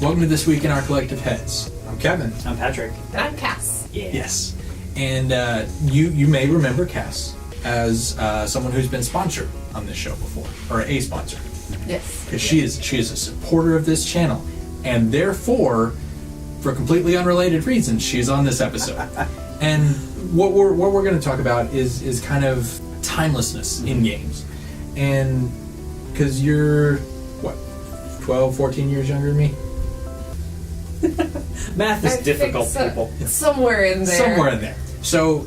Welcome to This Week in Our Collective Heads. I'm Kevin. I'm Patrick. And I'm Cass. Yeah. Yes. And you may remember Cass as someone who's been sponsored on this show before, or a sponsor. Yes. Because she is a supporter of this channel, and therefore, for completely unrelated reasons, she's on this episode. And what we're going to talk about is kind of timelessness in games. And because you're, what, 12, 14 years younger than me? Math is I difficult, think so. people. Somewhere in there. Somewhere in there. So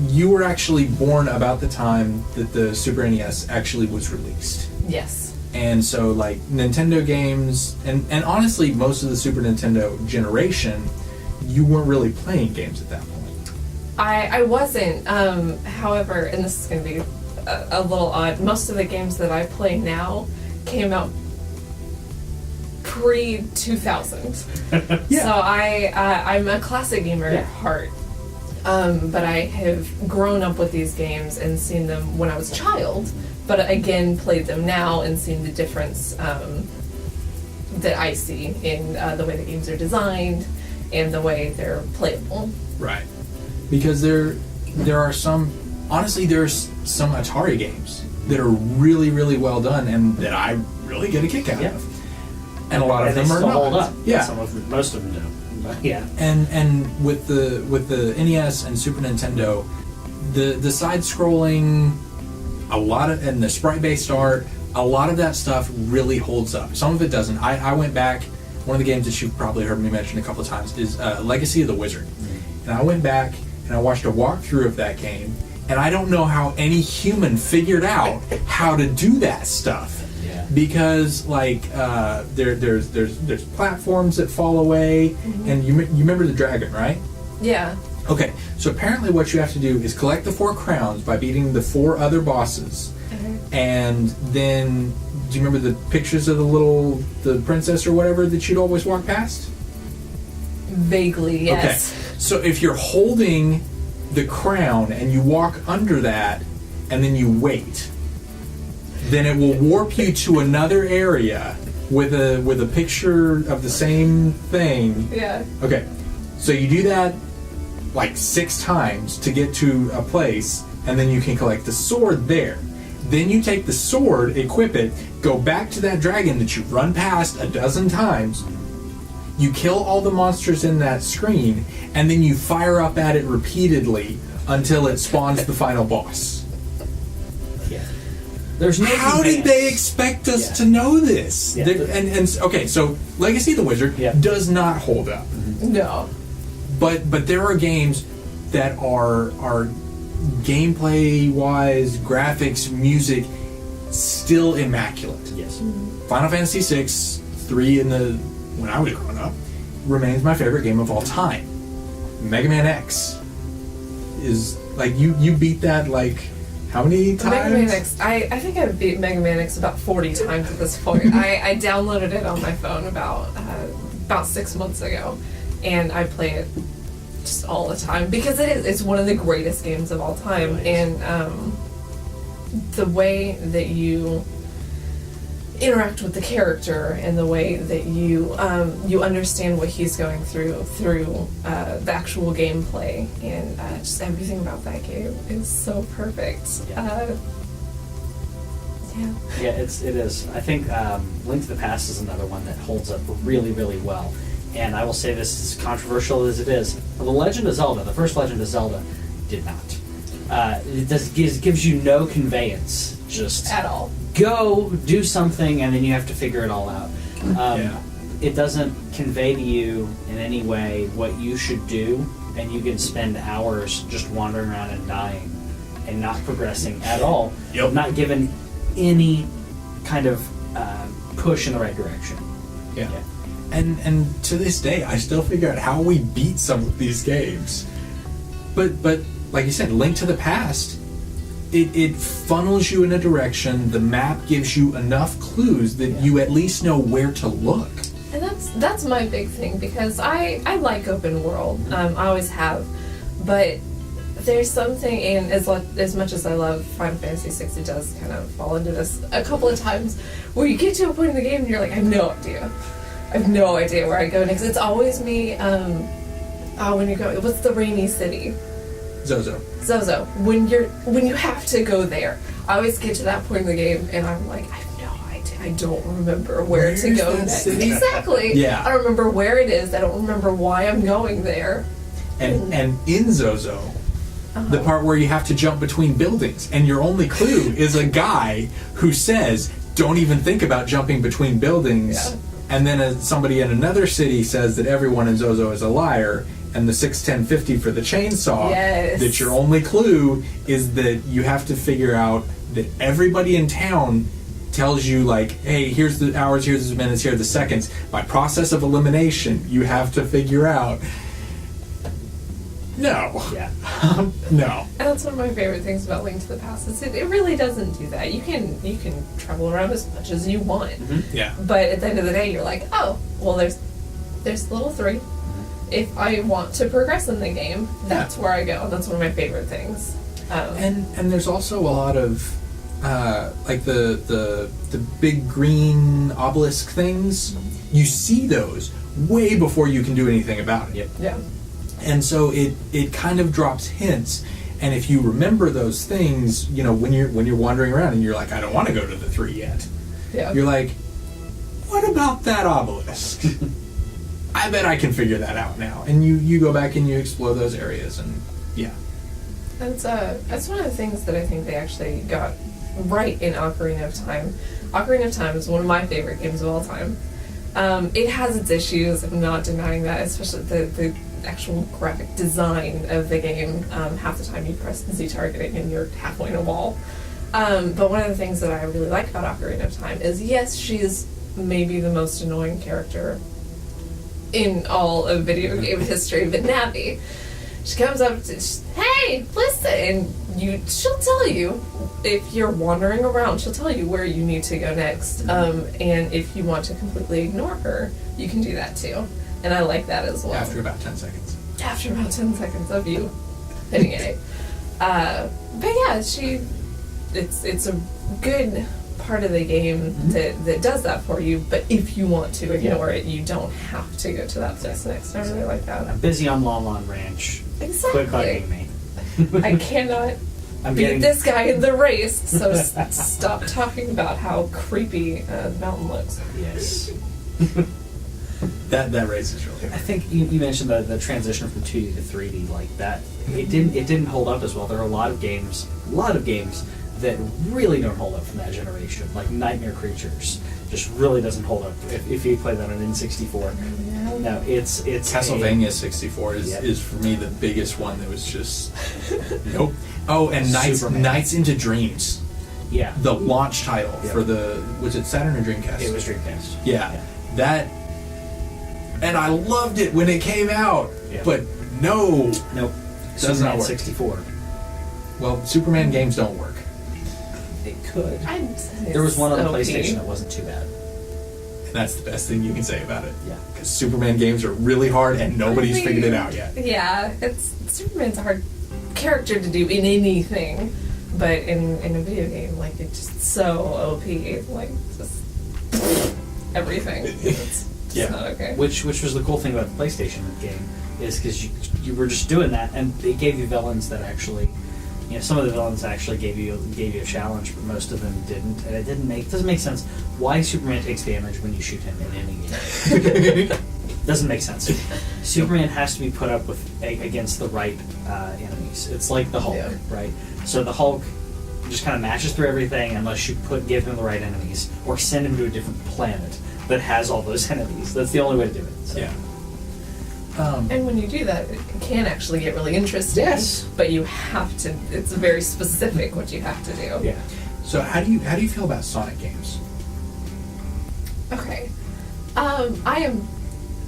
you were actually born about the time that the Super NES actually was released. Yes. And so, like, Nintendo games, and honestly, most of the Super Nintendo generation, you weren't really playing games at that point. I wasn't. However, and this is going to be a little odd, most of the games that I play now came out pre-2000. Yeah. So I'm a classic gamer at heart. But I have grown up with these games and seen them when I was a child, but again played them now and seen the difference that I see in the way the games are designed and the way they're playable. Right. Because there are some, honestly, there's some Atari games that are really, really well done and that I really get a kick out of. And a lot of them are not. Hold up. Yeah. Most of them do. But yeah. And with the NES and Super Nintendo, the side scrolling, and the sprite based art, a lot of that stuff really holds up. Some of it doesn't. I went back. One of the games that you've probably heard me mention a couple of times is Legacy of the Wizard, and I went back and I watched a walkthrough of that game, and I don't know how any human figured out how to do that stuff. Because like there's platforms that fall away, and you remember the dragon, right? Yeah. Okay, so apparently what you have to do is collect the 4 crowns by beating the 4 other bosses, and then do you remember the pictures of the princess or whatever that you'd always walk past? Vaguely, yes. Okay, so if you're holding the crown and you walk under that, and then you wait, then it will warp you to another area with a picture of the same thing. Yeah. Okay, so you do that like 6 times to get to a place, and then you can collect the sword there. Then you take the sword, equip it, go back to that dragon that you've run past a dozen times, you kill all the monsters in that screen, and then you fire up at it repeatedly until it spawns the final boss. There's no How did they expect us to know this? Yeah. Okay, so Legacy of the Wizard does not hold up. No. But there are games that are gameplay wise, graphics, music still immaculate. Yes. Final Fantasy VI, 3 when I was growing up, remains my favorite game of all time. Mega Man X is like you beat that like how many times? Mega Man X, I think I've beat Mega Man X about 40 times at this point. I downloaded it on my phone about 6 months ago, and I play it just all the time because it's one of the greatest games of all time. Nice. And the way that you interact with the character and the way that you understand what he's going through the actual gameplay, and just everything about that game is so perfect. Yeah, it is. I think Link to the Past is another one that holds up really, really well. And I will say this, as controversial as it is, The Legend of Zelda, the first Legend of Zelda, did not. It gives you no conveyance. Just At all. Go do something, and then you have to figure it all out. It doesn't convey to you in any way what you should do, and you can spend hours just wandering around and dying and not progressing at all. Not given any kind of push in the right direction. Yeah. And to this day, I still figure out how we beat some of these games. But like you said, Link to the Past, it funnels you in a direction. The map gives you enough clues that you at least know where to look. And that's my big thing, because I like open world. I always have, but there's something, and as much as I love Final Fantasy VI, it does kind of fall into this a couple of times where you get to a point in the game and you're like, I have no idea I have no idea where I go next. It's always me. When you go, what's the rainy city? Zozo. When you have to go there, I always get to that point in the game, and I'm like, I have no idea. I don't remember where to go next. City? Exactly. Yeah. I don't remember where it is. I don't remember why I'm going there. And in Zozo, the part where you have to jump between buildings, and your only clue is a guy who says, "Don't even think about jumping between buildings." Yeah. And then somebody in another city says that everyone in Zozo is a liar, and the 61050 for the chainsaw. Yes. That your only clue is that you have to figure out that everybody in town tells you, like, hey, here's the hours, here's the minutes, here are the seconds. By process of elimination, you have to figure out. No. Yeah. No. And that's one of my favorite things about Link to the Past is it really doesn't do that. You can travel around as much as you want. Mm-hmm. Yeah. But at the end of the day, you're like, oh, well, there's level 3. If I want to progress in the game, that's where I go. That's one of my favorite things. And there's also a lot of like the big green obelisk things. You see those way before you can do anything about it. Yep. Yeah. And so it kind of drops hints. And if you remember those things, you know, when you're wandering around and you're like, I don't want to go to the 3 yet. Yeah. You're like, what about that obelisk? I bet I can figure that out now. And you go back and you explore those areas, and yeah. That's one of the things that I think they actually got right in Ocarina of Time. Ocarina of Time is one of my favorite games of all time. It has its issues, I'm not denying that, especially the actual graphic design of the game. Half the time you press Z targeting and you're halfway in a wall. But one of the things that I really like about Ocarina of Time is, yes, she's maybe the most annoying character in all of video game history, but Navi, she comes up to, hey, listen, and she'll tell you if you're wandering around, she'll tell you where you need to go next. And if you want to completely ignore her, you can do that too. And I like that as well. After about 10 seconds. After about 10 seconds of you hitting A. But yeah, it's a good part of the game that does that for you, but if you want to ignore it, you don't have to go to that place next. I really like that. I'm busy on Lon Lon Ranch. Exactly. Quit bugging me. I cannot beat this guy in the race, so stop talking about how creepy the mountain looks. Yes. That race is really good. I think you mentioned the transition from 2D to 3D, like that. It didn't hold up as well. There are a lot of games that really don't hold up from that generation, like Nightmare Creatures. Just really doesn't hold up if you play that on N64. Yeah. No, it's Castlevania 64 is for me the biggest one that was just nope. Oh, and Nights into Dreams. Yeah. The launch title for was it Saturn or Dreamcast? It was Dreamcast. Yeah. That, and I loved it when it came out, but nope. Does not work. 64. Well, Superman games don't work. It could. There There was one on the PlayStation that wasn't too bad. And that's the best thing you can say about it. Yeah. Because Superman games are really hard and nobody's figured it out yet. Yeah, Superman's a hard character to do in anything, but in a video game, like, it's just so OP, like, just everything. It's just not okay. Which was the cool thing about the PlayStation game, is because you were just doing that, and it gave you villains that actually, you know, some of the villains actually gave you a challenge, but most of them didn't, and it doesn't make sense why Superman takes damage when you shoot him in any game. Doesn't make sense. Superman has to be put up with against the right enemies. It's like the Hulk, right? So the Hulk just kind of matches through everything unless you give him the right enemies or send him to a different planet that has all those enemies. That's the only way to do it. So. Yeah. And when you do that, it can actually get really interesting. Yes. But you have to. It's very specific what you have to do. Yeah. So how do you feel about Sonic games? Okay. I am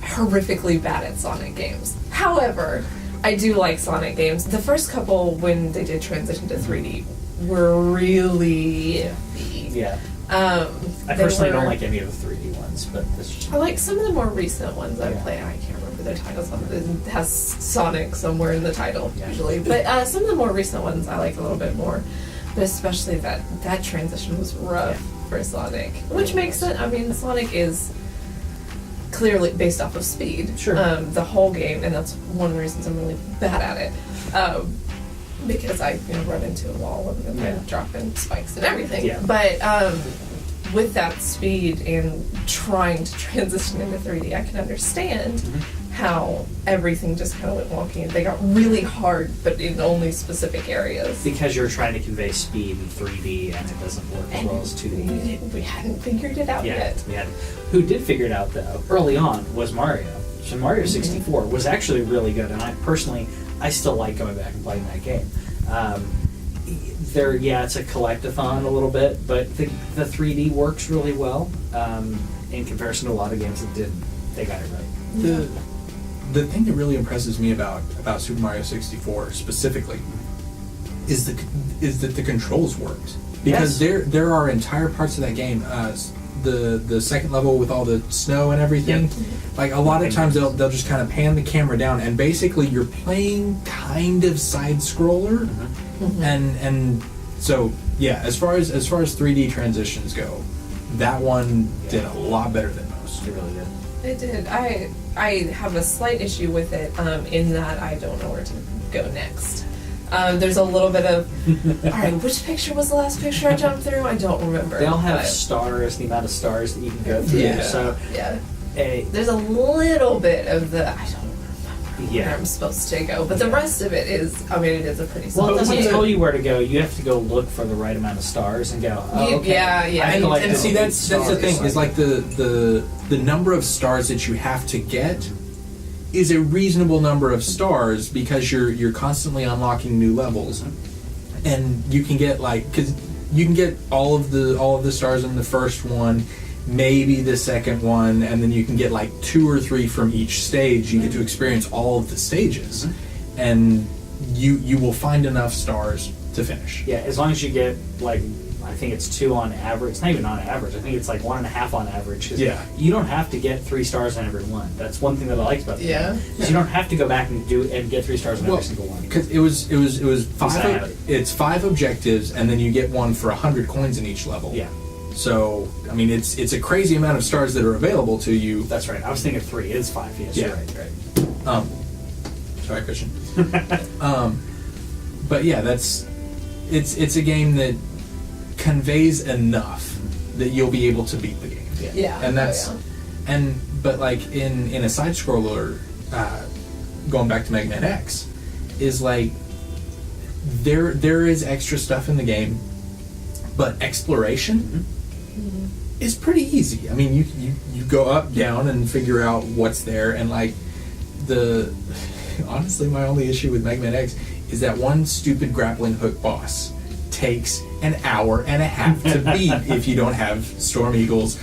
horrifically bad at Sonic games. However, I do like Sonic games. The first couple, when they did transition to 3D, were really iffy. Yeah. I personally don't like any of the 3D ones, but that's just... I like some of the more recent ones I play. I can't remember their titles. It has Sonic somewhere in the title, usually. But some of the more recent ones I like a little bit more. But especially that transition was rough for Sonic. Which makes sense. I mean, Sonic is clearly based off of speed. Sure. The whole game, and that's one of the reasons I'm really bad at it. Because I run into a wall and I'm dropping spikes and everything. Yeah. But with that speed and trying to transition into 3D, I can understand how everything just kind of went wonky and they got really hard, but in only specific areas. Because you're trying to convey speed in 3D and it doesn't work as well as 2D. We hadn't figured it out yet. We hadn't. Who did figure it out though early on was Mario. So Mario 64 was actually really good, and I still like going back and playing that game. It's a collectathon a little bit, but the 3D works really well in comparison to a lot of games that didn't. They got it right. The thing that really impresses me about Super Mario 64 specifically is that the controls worked, because there are entire parts of that game. The second level with all the snow and everything, like a lot of times they'll just kind of pan the camera down, and basically you're playing kind of side scroller, and so as far as 3D transitions go, that one did a lot better than most. It really did. It did. I have a slight issue with it in that I don't know where to go next. There's a little bit of, all right, which picture was the last picture I jumped through? I don't remember. They all have stars, the amount of stars that you can go through. Yeah. So there's a little bit of the, I don't remember where I'm supposed to go, but the rest of it is, it is a pretty well, solid. it doesn't tell you where to go. You have to go look for the right amount of stars and go, okay. And see, that's the thing, is like the number of stars that you have to get is a reasonable number of stars, because you're constantly unlocking new levels, and you can get because you can get all of the stars in the first one, maybe the second one, and then you can get 2 or 3 from each stage. You get to experience all of the stages, and you will find enough stars to finish. Yeah, as long as you get I think it's 2 on average. It's not even on average. I think it's 1.5 on average. Cause you don't have to get 3 stars on every one. That's one thing that I liked about the game. Is you don't have to go back and get 3 stars on every single one. Because it was 5. It's 5 objectives, and then you get one for 100 coins in each level. Yeah. So it's a crazy amount of stars that are available to you. That's right. I was thinking 3. It's 5. Yes, you're right. Sorry, Christian. But it's a game that conveys enough that you'll be able to beat the game. And that's but in a side scroller, going back to Mega Man X, is there is extra stuff in the game, but exploration is pretty easy. I mean, you go up, down, and figure out what's there, and honestly, my only issue with Mega Man X is that one stupid grappling hook boss takes an hour and a half to beat if you don't have Storm Eagles.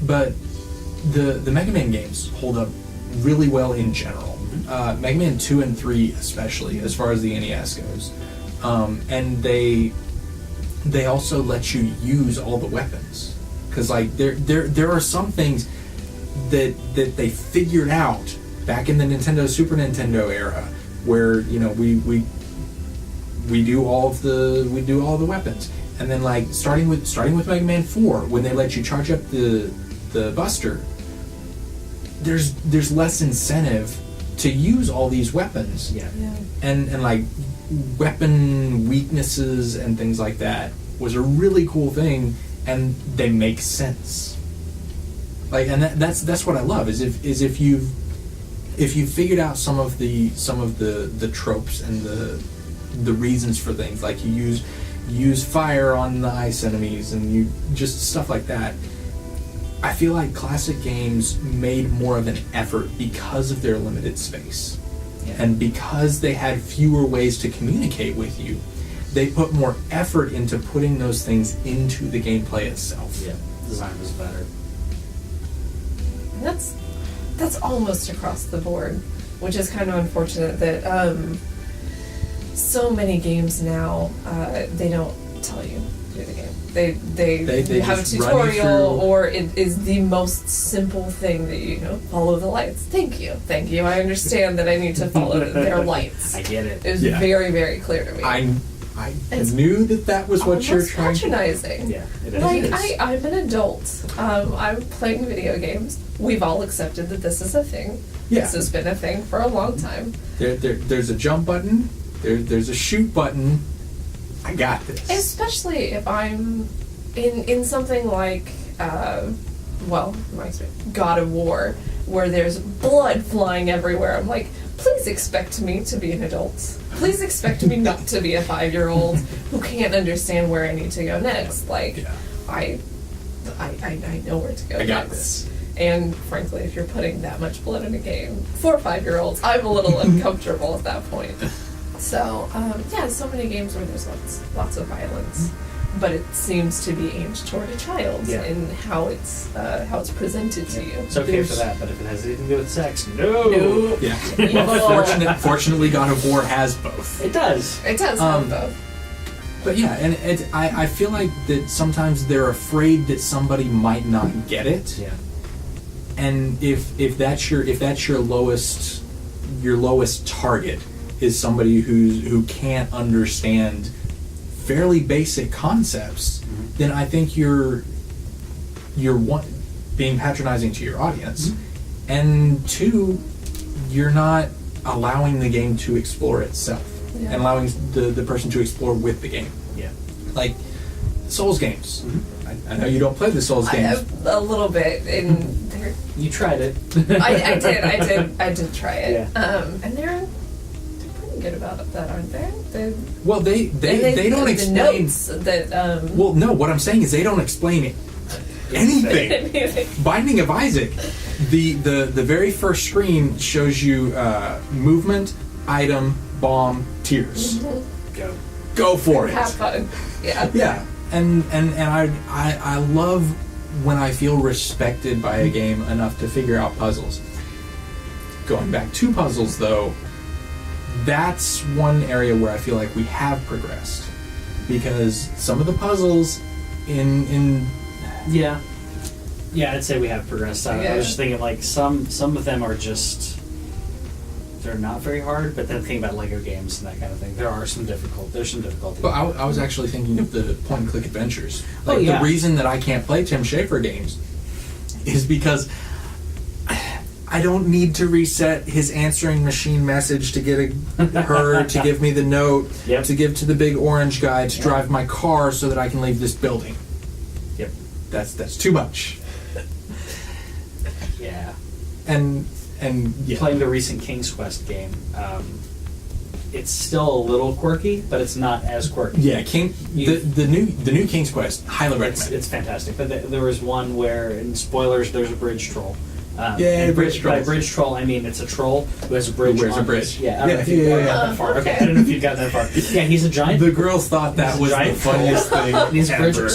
But the Mega Man games hold up really well in general. Mega Man 2 and 3 especially, as far as the NES goes. And they also let you use all the weapons. Because there are some things that they figured out back in the Nintendo Super Nintendo era, where we do all the weapons, and then starting with Mega Man 4, when they let you charge up the Buster, there's less incentive to use all these weapons, and weapon weaknesses and things like that was a really cool thing, and they make sense. And that's what I love is if you've figured out some of the tropes and the reasons for things, you use fire on the ice enemies and you just stuff like that. I feel like classic games made more of an effort because of their limited space, and because they had fewer ways to communicate with you. They put more effort into putting those things into the gameplay itself. Yeah, design was better. That's almost across the board, which is kind of unfortunate that so many games now they don't tell you through the game. They have a tutorial, or it is the most simple thing that follow the lights. Thank you. I understand that I need to follow their lights. I get it. It was very, very clear to me. I It's knew that was what you're almost trying to... patronizing. Yeah, it is. Like, It is. I'm an adult. I'm playing video games. We've all accepted that this is a thing. Yeah. This has been a thing for a long time. There's a jump button. There's a shoot button. I got this. Especially if I'm in something like, God of War, where there's blood flying everywhere. I'm like, please expect me to be an adult. Please expect me not to be a 5-year-old who can't understand where I need to go next. Like, Yeah. I know where to go I got next. this. And frankly, if you're putting that much blood in a game for 5-year-olds, I'm a little uncomfortable at that point. So, so many games where there's lots of violence, but it seems to be aimed toward a child in how it's presented to you. It's okay for that, but if it has anything to do with sex, no. No. Yeah. Evil. Fortunately, God of War has both. It does. It does have both. But yeah, and I feel like that sometimes they're afraid that somebody might not get it. Yeah. And if that's your lowest target is somebody who can't understand fairly basic concepts, then I think you're one, being patronizing to your audience, and two, you're not allowing the game to explore itself and allowing the person to explore with the game. Yeah. Like Souls games. I know you don't play the Souls games. A little bit, and they're You tried it. I did try it. Yeah. And they're pretty good about that, aren't they? Well, they don't the explain. notes that. Well, no. What I'm saying is they don't explain anything. Binding of Isaac, the very first screen shows you movement, item, bomb, tears. Go for it. Have fun. Yeah. Yeah, and I love when I feel respected by a game enough to figure out puzzles. Going back to puzzles, though, that's one area where I feel like we have progressed, because some of the puzzles in Yeah, I'd say we have progressed. I was just thinking, like, some of them are just, they're not very hard, but then think about Lego games and that kind of thing. There's some difficulty. But I was actually thinking of the point-and-click adventures. Like, yeah. the reason that I can't play Tim Schafer games is because I don't need to reset his answering machine message to get her to give me the note, to give to the big orange guy to drive my car so that I can leave this building. Yep. That's too much. Yeah. And yeah. Playing the recent King's Quest game, it's still a little quirky, but it's not as quirky. Yeah, the new King's Quest, highly recommend. It's fantastic. But there was one where, in spoilers, there's a bridge troll. Bridge troll. By bridge troll, I mean it's a troll who has a bridge. Who wears on a bridge. His, I don't know if you've gotten that far. Okay, I don't know if you've gotten that far. Yeah, he's a giant. The girls thought that was the funniest thing He's ever. bridge.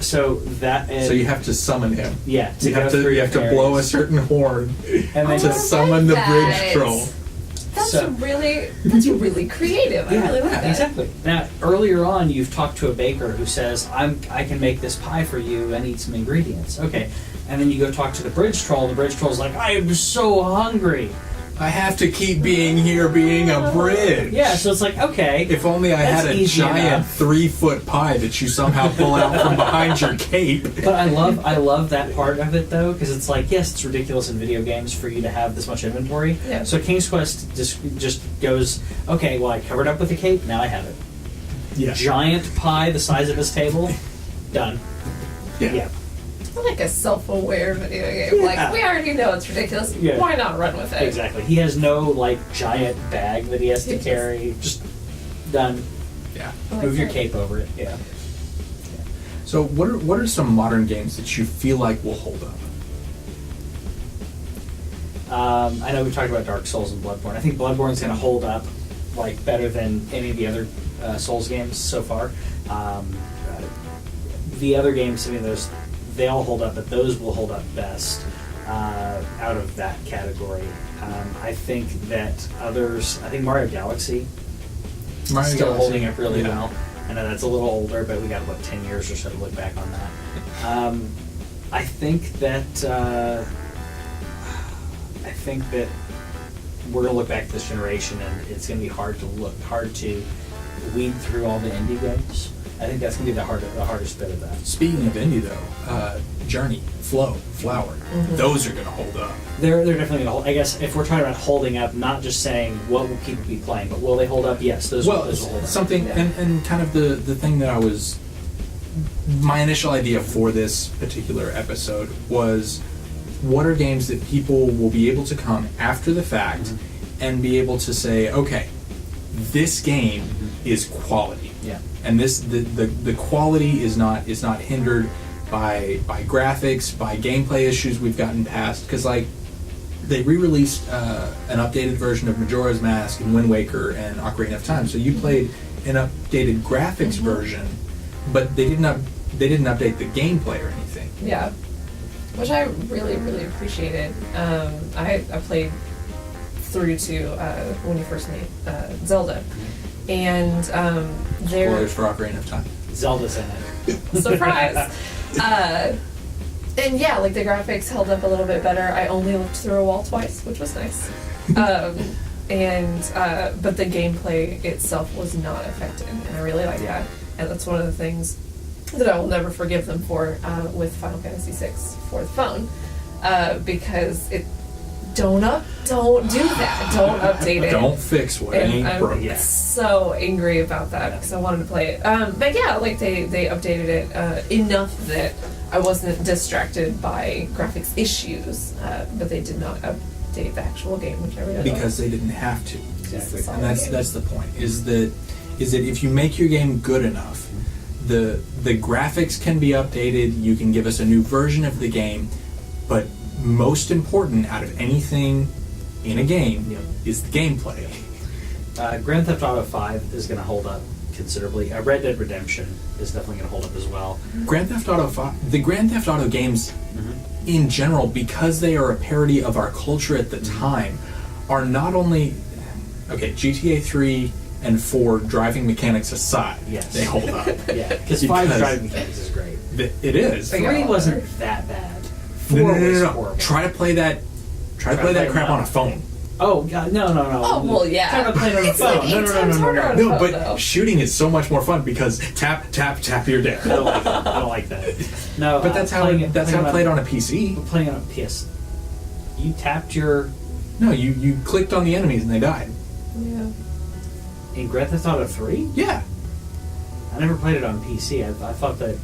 So that. So you have to summon him. Yeah. You have to blow a certain horn and then to summon the bridge troll. That's really creative. I really like that. Exactly. Now, earlier on, you've talked to a baker who says, I can make this pie for you. I need some ingredients. Okay. And then you go talk to the bridge troll. The bridge troll's like, I am so hungry. I have to keep being here, being a bridge. Yeah, so it's like, okay. If only I had a giant 3-foot pie that you somehow pull out from behind your cape. But I love that part of it, though, because it's like, yes, it's ridiculous in video games for you to have this much inventory. Yeah. So King's Quest just goes, okay, well, I covered up with the cape, now I have it. Yeah. Giant pie the size of this table, done. Yeah. Like a self-aware video game. Like, we already know it's ridiculous. Yeah. Why not run with it? Exactly. He has no, like, giant bag that he has to carry. Just done. Yeah. Move your cape over it. Yeah. So what are some modern games that you feel like will hold up? I know we talked about Dark Souls and Bloodborne. I think Bloodborne's going to hold up, like, better than any of the other Souls games so far. The other games, I mean, they all hold up, but those will hold up best out of that category. I think that others, I think Mario Galaxy is still holding up really well. I know that's a little older, but we got, 10 years or so to look back on that. I think that we're going to look back at this generation, and it's going to be hard to weed through all the indie games. I think that's going to be the hardest bit of that. Speaking of indie, though, Journey, Flow, Flower, those are going to hold up. They're definitely going to hold. I guess if we're talking about holding up, not just saying what will people be playing, but will they hold up? Yes, those will hold up. Something, and kind of the thing that my initial idea for this particular episode was, what are games that people will be able to come after the fact and be able to say, okay, this game is quality. Yeah. And the quality is not hindered by graphics, by gameplay issues we've gotten past, because like they re-released an updated version of Majora's Mask and Wind Waker and Ocarina of Time, so you played an updated graphics version, but they didn't update the gameplay or anything. Yeah, which I really, really appreciated. I played through to when you first meet Zelda, and spoilers for Ocarina of Time. Zelda's in it. Surprise! And yeah, like the graphics held up a little bit better. I only looked through a wall twice, which was nice. But the gameplay itself was not affected, and I really like that. And that's one of the things that I will never forgive them for with Final Fantasy VI for the phone, because it don't do that. Don't update it. Don't fix what And ain't I'm broke. so angry about that because I wanted to play it. But yeah, like they updated it enough that I wasn't distracted by graphics issues, but they did not update the actual game, which I really Because they didn't have to. Exactly. And that's the point. Is that if you make your game good enough, the graphics can be updated. You can give us a new version of the game, but most important out of anything in a game is the gameplay. Grand Theft Auto 5 is going to hold up considerably. Red Dead Redemption is definitely going to hold up as well. Grand Theft Auto 5, the Grand Theft Auto games in general, because they are a parody of our culture at the time, are not only GTA 3 and 4 driving mechanics aside, Yes. they hold up. Yeah, because 5's driving mechanics is great. It is. 3 wasn't that bad. 4 No. was horrible. Try to play that crap on a phone. Oh, God, no. Oh, well, yeah. Try to play it on a It's like phone. 8 times harder on a No, phone, but though. shooting is so much more fun because tap, you're dead. I don't like that. No, But that's how I played on a PC. Playing on a PS. You tapped your... No, you clicked on the enemies and they died. Yeah. In Grand Theft Auto 3? Yeah. I never played it on PC. I thought that...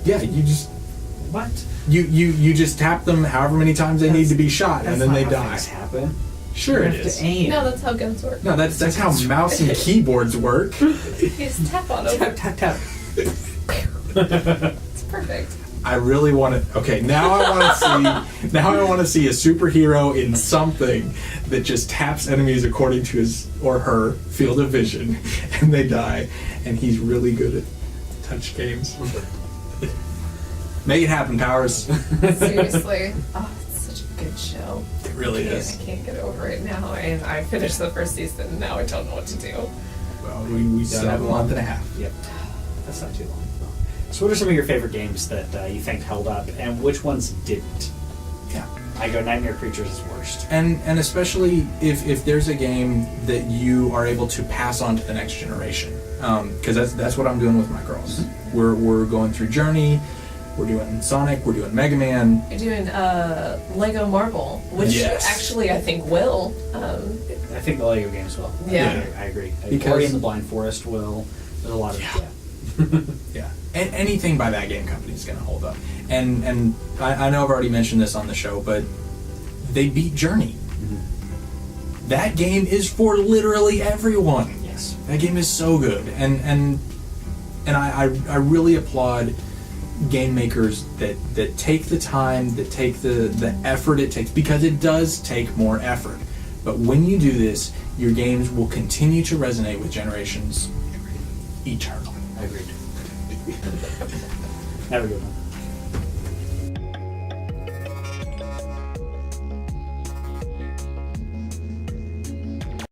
Yeah, you just... What? You just tap them however many times they need to be shot, and then they That's not how die. things happen. Sure You it have is. to aim. No, that's how guns work. No, that's how mouse and keyboards work. You just tap on them. Tap. It's perfect. I really want to. Okay, now I want to see a superhero in something that just taps enemies according to his or her field of vision, and they die. And he's really good at touch games. Make it happen, Powers. Seriously. Oh, it's such a good show. It really is. I can't get over it now, and I finished the first season, and now I don't know what to do. Well, we still have a month and a half. Yep. That's not too long. So what are some of your favorite games that you think held up, and which ones didn't? Yeah. I go Nightmare Creatures is worst. And especially if there's a game that you are able to pass on to the next generation, because that's what I'm doing with my girls. We're going through Journey, we're doing Sonic, we're doing Mega Man. You're doing Lego Marvel, which actually I think will. I think the Lego games will. Yeah. I agree. Because- Ori and the Blind Forest will. There's a lot of Yeah, and anything by that game company is going to hold up. And I know I've already mentioned this on the show, but they beat Journey. That game is for literally everyone. Yes. That game is so good, and I really applaud game makers that take the time, that take the effort it takes, because it does take more effort. But when you do this, your games will continue to resonate with generations eternally. Agreed. Have a good one.